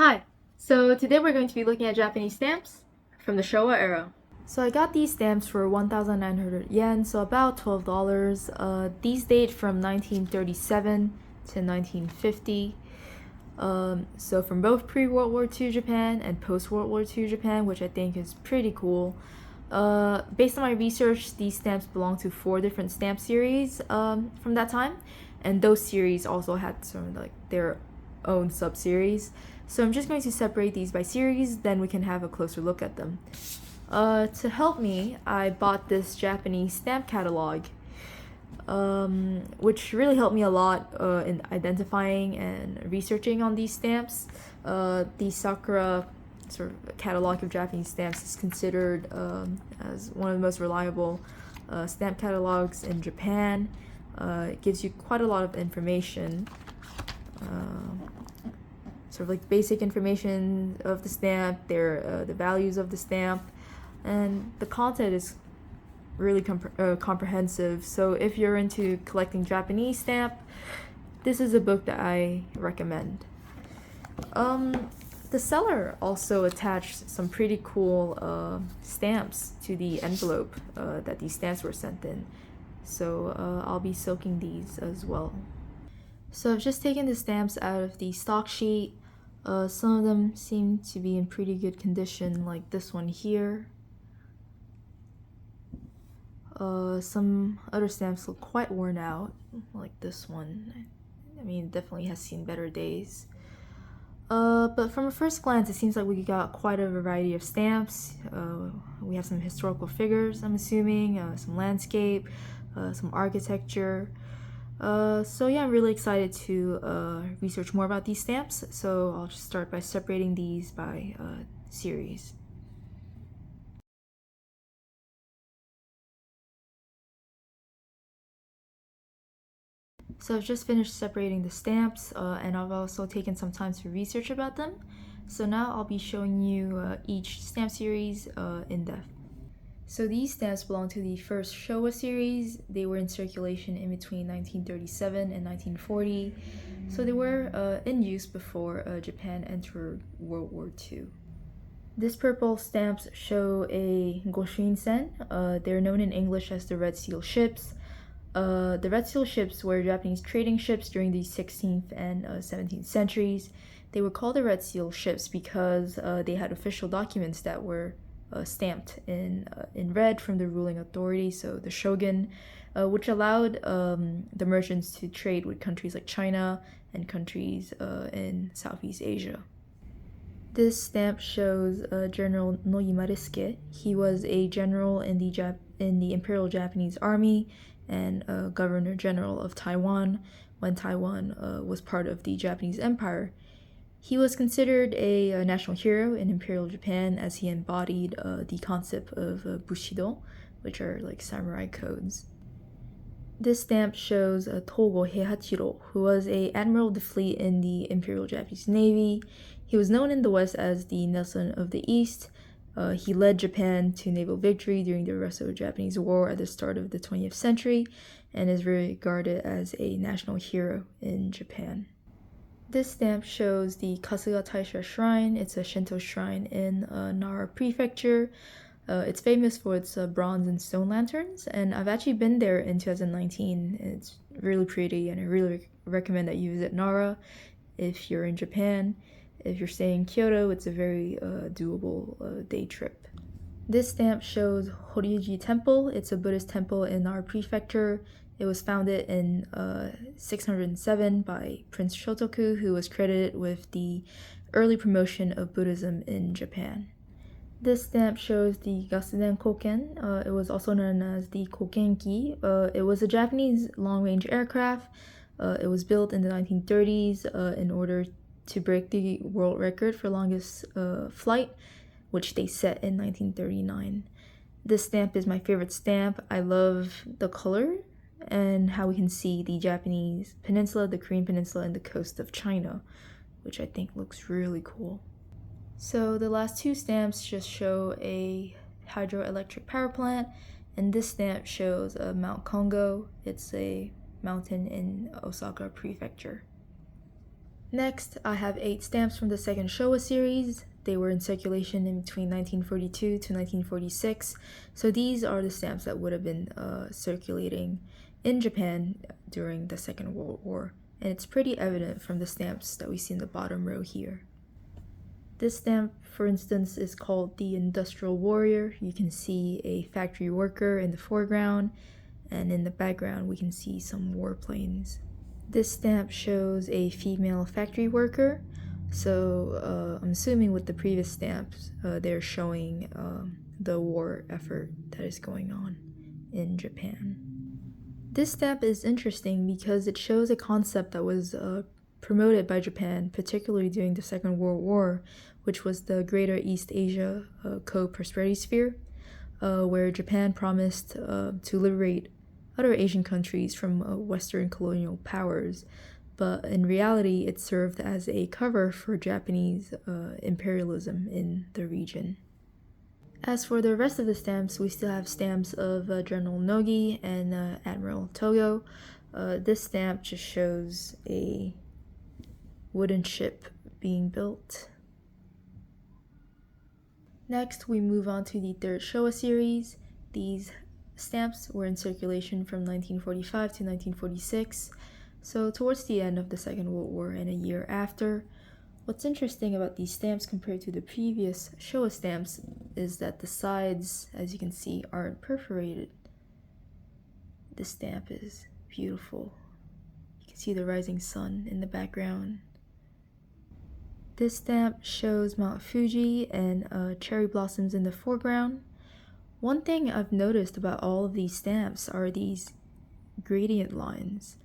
Hi! So today we're going to be looking at Japanese stamps from the Showa era. So I got these stamps for 1,900 yen, so about $12. These date from 1937 to 1950. So from both pre-World War II Japan and post-World War II Japan, which I think is pretty cool. Based on my research, these stamps belong to 4 different stamp series from that time, and those series also had sort of like their own sub-series. So I'm just going to separate these by series, then we can have a closer look at them. To help me, I bought this Japanese stamp catalog, which really helped me a lot in identifying and researching on these stamps. The Sakura sort of catalog of Japanese stamps is considered as one of the most reliable stamp catalogs in Japan. It gives you quite a lot of information, sort of like basic information of the stamp, the values of the stamp, and the content is really comprehensive. So if you're into collecting Japanese stamp, this is a book that I recommend. The seller also attached some pretty cool stamps to the envelope that these stamps were sent in. So I'll be soaking these as well. So I've just taken the stamps out of the stock sheet. Some of them seem to be in pretty good condition, like this one here. Some other stamps look quite worn out, like this one. I mean, it definitely has seen better days. But from a first glance, it seems like we got quite a variety of stamps. We have some historical figures, I'm assuming, some landscape, some architecture. So yeah, I'm really excited to research more about these stamps. So I'll just start by separating these by series. So I've just finished separating the stamps, and I've also taken some time to research about them. So now I'll be showing you each stamp series in depth. So these stamps belong to the first Showa series. They were in circulation in between 1937 and 1940. So they were in use before Japan entered World War II. This purple stamps show a Goshinsen. They're known in English as the Red Seal ships. The Red Seal ships were Japanese trading ships during the 16th and 17th centuries. They were called the Red Seal ships because they had official documents that were stamped in red from the ruling authority, so the shogun, which allowed the merchants to trade with countries like China and countries in Southeast Asia. This stamp shows General Noimariske. He was a general in the Imperial Japanese Army and Governor General of Taiwan when Taiwan was part of the Japanese Empire. He was considered a national hero in Imperial Japan as he embodied the concept of Bushido, which are like samurai codes. This stamp shows Togo Heihachiro, who was an admiral of the fleet in the Imperial Japanese Navy. He was known in the West as the Nelson of the East. He led Japan to naval victory during the Russo-Japanese War at the start of the 20th century and is regarded as a national hero in Japan. This stamp shows the Kasuga Taisha Shrine. It's a Shinto shrine in Nara Prefecture. It's famous for its bronze and stone lanterns, and I've actually been there in 2019. It's really pretty, and I really recommend that you visit Nara if you're in Japan. If you're staying in Kyoto, it's a very doable day trip. This stamp shows Horyuji Temple. It's a Buddhist temple in our prefecture. It was founded in 607 by Prince Shotoku, who was credited with the early promotion of Buddhism in Japan. This stamp shows the Gasuden Koken. It was also known as the Kokenki. It was a Japanese long-range aircraft. It was built in the 1930s in order to break the world record for longest flight, which they set in 1939. This stamp is my favorite stamp. I love the color and how we can see the Japanese peninsula, the Korean peninsula, and the coast of China, which I think looks really cool. So the last 2 stamps just show a hydroelectric power plant, and this stamp shows Mount Kongo. It's a mountain in Osaka Prefecture. Next, I have 8 stamps from the second Showa series. They were in circulation in between 1942 to 1946, so these are the stamps that would have been circulating in Japan during the Second World War, and it's pretty evident from the stamps that we see in the bottom row here. This stamp, for instance, is called the Industrial Warrior. You can see a factory worker in the foreground, and in the background we can see some warplanes. This stamp shows a female factory worker, so I'm assuming with the previous stamps they're showing the war effort that is going on in Japan. This stamp is interesting because it shows a concept that was promoted by Japan, particularly during the Second World War, which was the Greater East Asia Co-Prosperity Sphere, where Japan promised to liberate other Asian countries from Western colonial powers, but in reality it served as a cover for Japanese imperialism in the region. As for the rest of the stamps, we still have stamps of General Nogi and Admiral Togo. This stamp just shows a wooden ship being built. Next, we move on to the third Showa series. These stamps were in circulation from 1945 to 1946, so towards the end of the Second World War and a year after. What's interesting about these stamps compared to the previous Showa stamps is that the sides, as you can see, aren't perforated. This stamp is beautiful. You can see the rising sun in the background. This stamp shows Mount Fuji and cherry blossoms in the foreground. One thing I've noticed about all of these stamps are these gradient lines.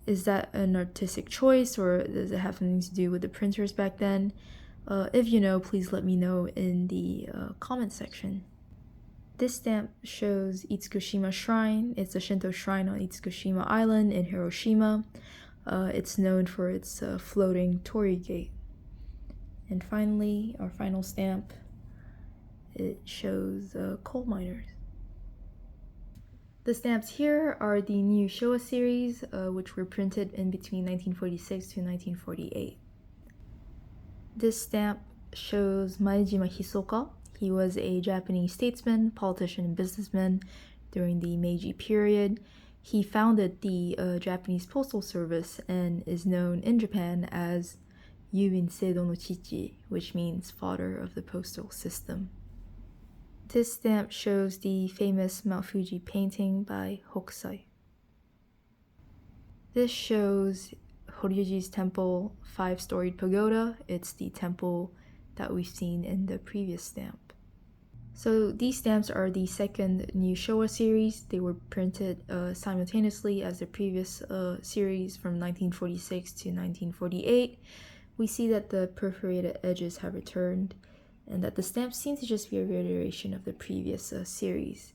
Is that an artistic choice, or does it have something to do with the printers back then? If you know, please let me know in the comment section. This stamp shows Itsukushima Shrine. It's a Shinto shrine on Itsukushima Island in Hiroshima. It's known for its floating torii gate. And finally, our final stamp, it shows coal miners. The stamps here are the new Showa series, which were printed in between 1946 to 1948. This stamp shows Maejima Hisoka. He was a Japanese statesman, politician, and businessman during the Meiji period. He founded the Japanese Postal Service and is known in Japan as Yubin Seido no Chichi, which means father of the postal system. This stamp shows the famous Mount Fuji painting by Hokusai. This shows Horyuji's temple 5-storied pagoda. It's the temple that we've seen in the previous stamp. So these stamps are the second new Showa series. They were printed simultaneously as the previous series from 1946 to 1948. We see that the perforated edges have returned, and that the stamps seem to just be a reiteration of the previous series.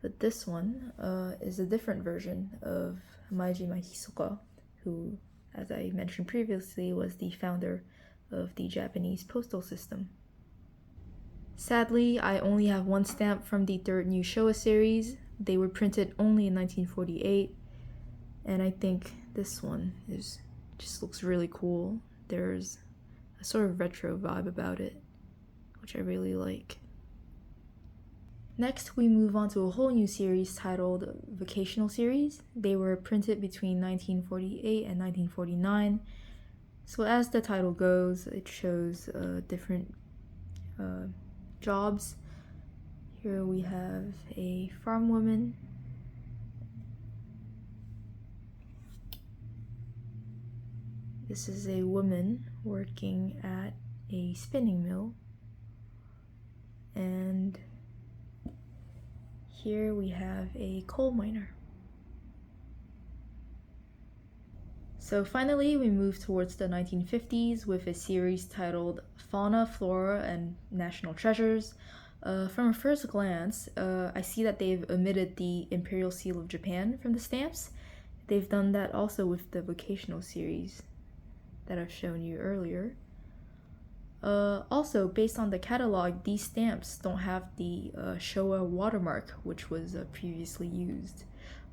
But this one is a different version of Maejima Hisoka, who, as I mentioned previously, was the founder of the Japanese postal system. Sadly, I only have one stamp from the third new Showa series. They were printed only in 1948, and I think this one just looks really cool. There's a sort of retro vibe about it, which I really like. Next, we move on to a whole new series titled Vocational Series. They were printed between 1948 and 1949. So as the title goes, it shows different jobs. Here we have a farm woman. This is a woman working at a spinning mill. And here we have a coal miner. So finally, we move towards the 1950s with a series titled Fauna, Flora, and National Treasures. From a first glance, I see that they've omitted the Imperial Seal of Japan from the stamps. They've done that also with the Vocational series that I've shown you earlier. Also, based on the catalog, these stamps don't have the Showa watermark, which was previously used.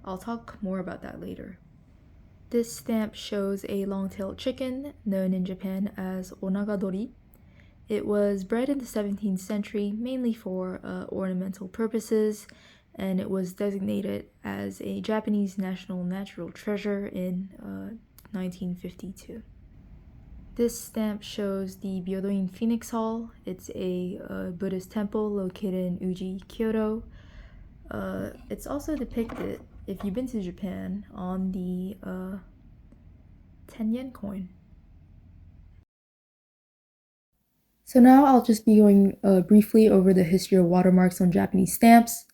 I'll talk more about that later. This stamp shows a long-tailed chicken, known in Japan as onagadori. It was bred in the 17th century mainly for ornamental purposes, and it was designated as a Japanese national natural treasure in 1952. This stamp shows the Byodoin Phoenix Hall. It's a Buddhist temple located in Uji, Kyoto. It's also depicted, if you've been to Japan, on the 10 yen coin. So now I'll just be going briefly over the history of watermarks on Japanese stamps.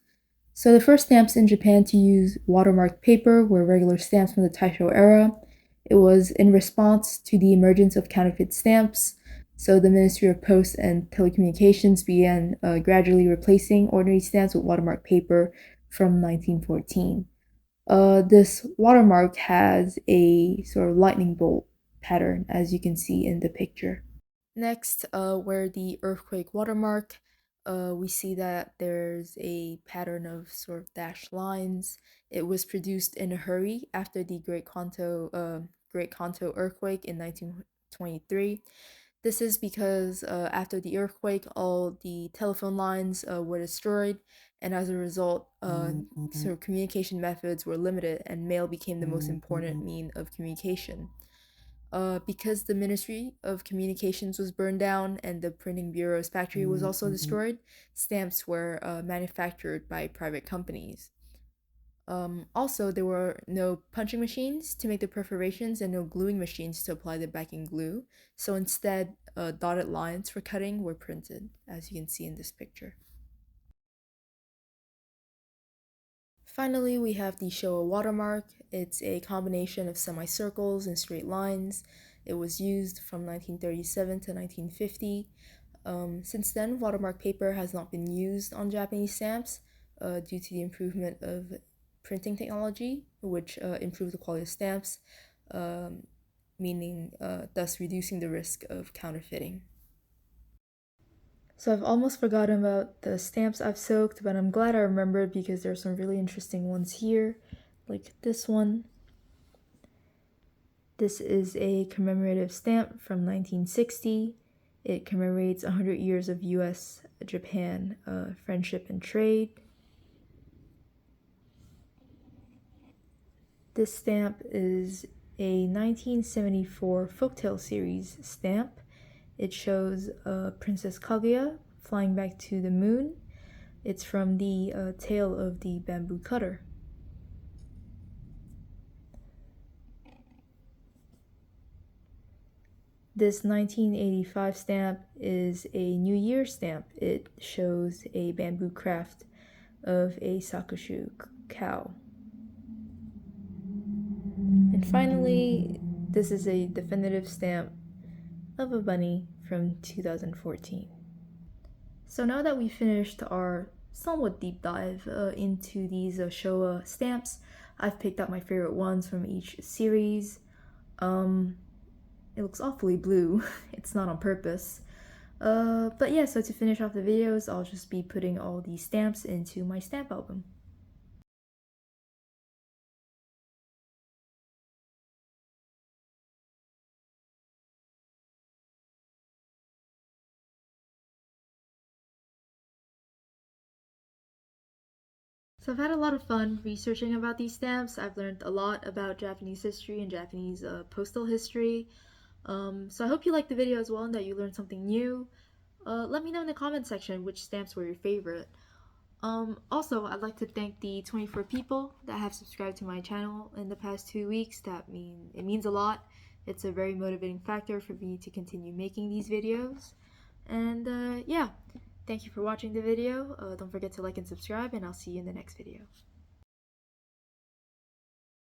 So the first stamps in Japan to use watermarked paper were regular stamps from the Taisho era. It was in response to the emergence of counterfeit stamps. So the Ministry of Posts and Telecommunications began gradually replacing ordinary stamps with watermarked paper from 1914. This watermark has a sort of lightning bolt pattern, as you can see in the picture. Next, where the earthquake watermark, we see that there's a pattern of sort of dashed lines. It was produced in a hurry after the Great Kanto earthquake in 1923. This is because after the earthquake, all the telephone lines were destroyed, and as a result, sort of communication methods were limited, and mail became the most important mean of communication. Because the Ministry of Communications was burned down and the printing bureau's factory was also destroyed, stamps were manufactured by private companies. Also, there were no punching machines to make the perforations and no gluing machines to apply the backing glue, so instead, dotted lines for cutting were printed, as you can see in this picture. Finally, we have the Showa watermark. It's a combination of semicircles and straight lines. It was used from 1937 to 1950. Since then, watermark paper has not been used on Japanese stamps due to the improvement of printing technology, which improved the quality of stamps, meaning thus reducing the risk of counterfeiting. So I've almost forgotten about the stamps I've soaked, but I'm glad I remembered because there's some really interesting ones here, like this one. This is a commemorative stamp from 1960. It commemorates 100 years of US-Japan friendship and trade. This stamp is a 1974 folktale series stamp. It shows Princess Kaguya flying back to the moon. It's from the Tale of the Bamboo Cutter. This 1985 stamp is a New Year stamp. It shows a bamboo craft of a Sakushu cow. And finally, this is a definitive stamp of a bunny from 2014. So now that we finished our somewhat deep dive into these Showa stamps, I've picked out my favorite ones from each series. It looks awfully blue. It's not on purpose. But yeah, so to finish off the videos, I'll just be putting all these stamps into my stamp album. So I've had a lot of fun researching about these stamps. I've learned a lot about Japanese history and Japanese postal history. So I hope you liked the video as well and that you learned something new. Let me know in the comment section which stamps were your favorite. Also, I'd like to thank the 24 people that have subscribed to my channel in the past 2 weeks. It means a lot. It's a very motivating factor for me to continue making these videos. And yeah, thank you for watching the video. Don't forget to like and subscribe, and I'll see you in the next video.